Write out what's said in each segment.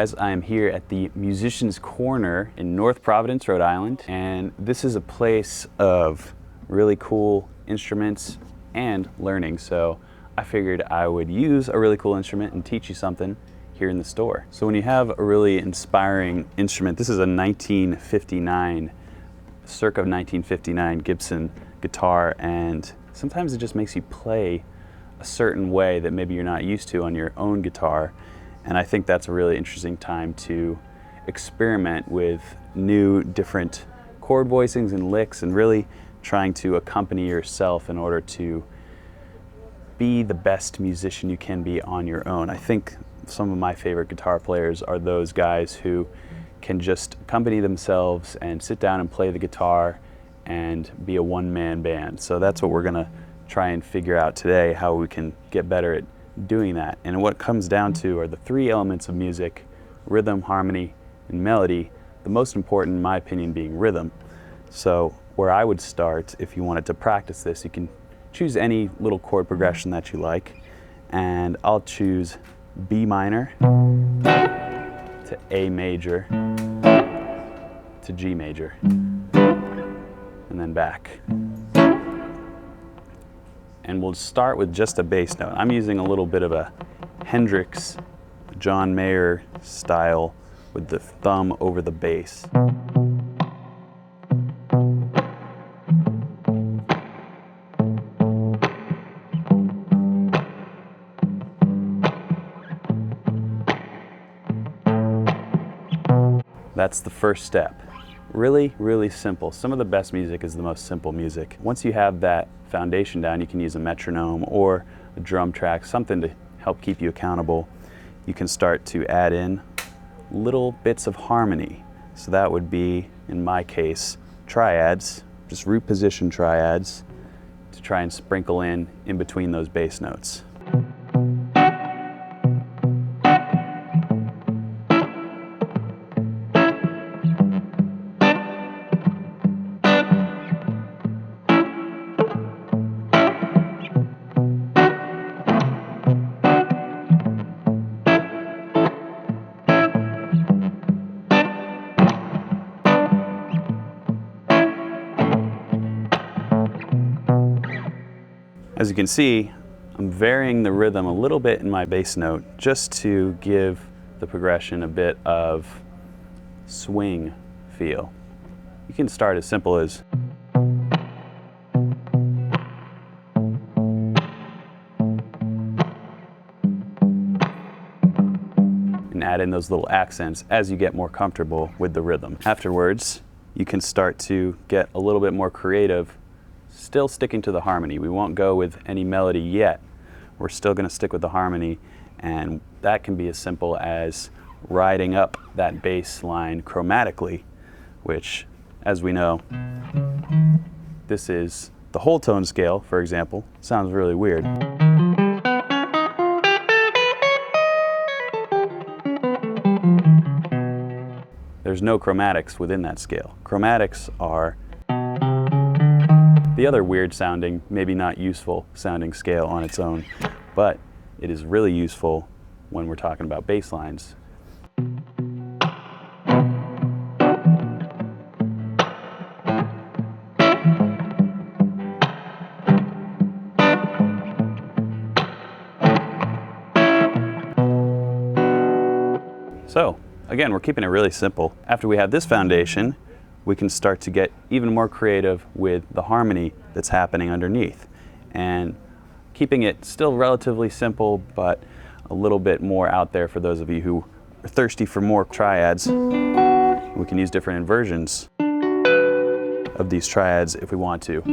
guys, I am here at the Musician's Corner in North Providence, Rhode Island, and this is a place of really cool instruments and learning, so I figured I would use a really cool instrument and teach you something here in the store. So when you have a really inspiring instrument, this is a 1959, circa 1959 Gibson guitar, and sometimes it just makes you play a certain way that maybe you're not used to on your own guitar. And I think that's a really interesting time to experiment with new, different chord voicings and licks, and really trying to accompany yourself in order to be the best musician you can be on your own. I think some of my favorite guitar players are those guys who can just accompany themselves and sit down and play the guitar and be a one-man band. So that's what we're gonna try and figure out today, how we can get better at doing that. And what it comes down to are the three elements of music: rhythm, harmony, and melody. The most important, in my opinion, being rhythm. So where I would start, if you wanted to practice this, you can choose any little chord progression that you like. And I'll choose B minor to A major to G major, and then back. And we'll start with just a bass note. I'm using a little bit of a Hendrix, John Mayer style with the thumb over the bass. That's the first step. Really, really simple. Some of the best music is the most simple music. Once you have that foundation down, you can use a metronome or a drum track, something to help keep you accountable. You can start to add in little bits of harmony. So that would be, in my case, triads, just root position triads, to try and sprinkle in between those bass notes. As you can see, I'm varying the rhythm a little bit in my bass note just to give the progression a bit of swing feel. You can start as simple as and add in those little accents as you get more comfortable with the rhythm. Afterwards, you can start to get a little bit more creative, still sticking to the harmony. We won't go with any melody yet. We're still going to stick with the harmony, and that can be as simple as riding up that bass line chromatically, which, as we know, this is the whole tone scale, for example. Sounds really weird. There's no chromatics within that scale. Chromatics are the other weird sounding, maybe not useful sounding scale on its own, but it is really useful when we're talking about bass lines. So again, we're keeping it really simple. After we have this foundation, we can start to get even more creative with the harmony that's happening underneath, and keeping it still relatively simple, but a little bit more out there for those of you who are thirsty for more triads. We can use different inversions of these triads if we want to.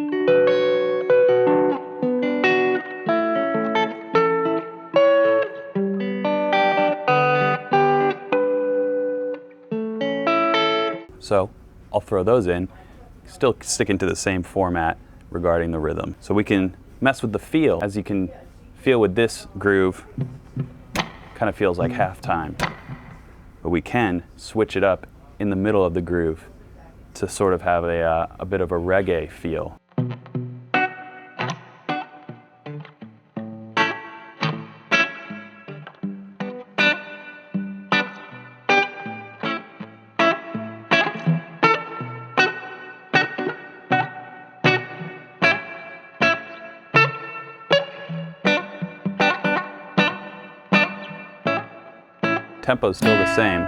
So I'll throw those in, still sticking to the same format regarding the rhythm. So we can mess with the feel. As you can feel with this groove, kind of feels like half time. But we can switch it up in the middle of the groove to sort of have a bit of a reggae feel. tempo's still the same.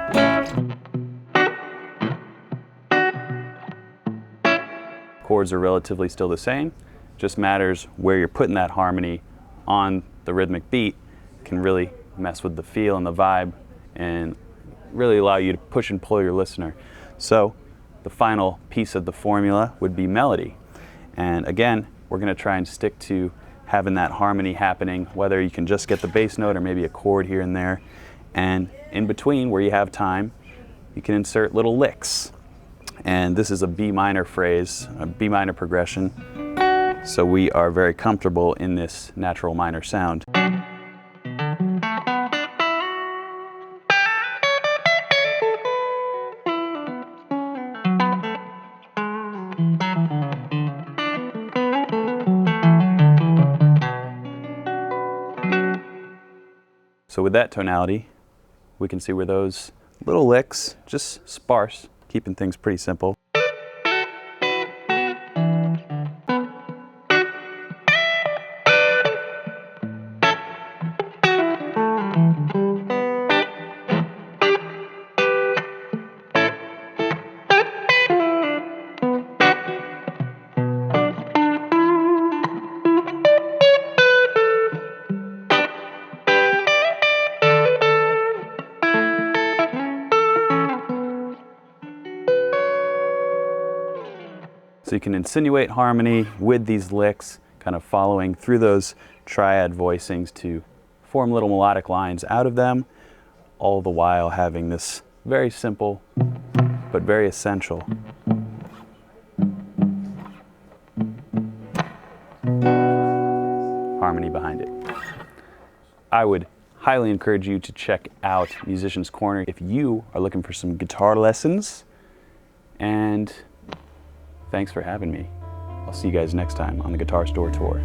Chords are relatively still the same. Just matters where you're putting that harmony on the rhythmic beat can really mess with the feel and the vibe and really allow you to push and pull your listener. So the final piece of the formula would be melody. And again, we're going to try and stick to having that harmony happening, whether you can just get the bass note or maybe a chord here and there. And in between, where you have time, you can insert little licks. And this is a B minor phrase, a B minor progression. So we are very comfortable in this natural minor sound. So with that tonality, we can see where those little licks, just sparse, keeping things pretty simple. So you can insinuate harmony with these licks, kind of following through those triad voicings to form little melodic lines out of them, all the while having this very simple but very essential harmony behind it. I would highly encourage you to check out Musician's Corner if you are looking for some guitar lessons, and thanks for having me. I'll see you guys next time on the Guitar Store Tour.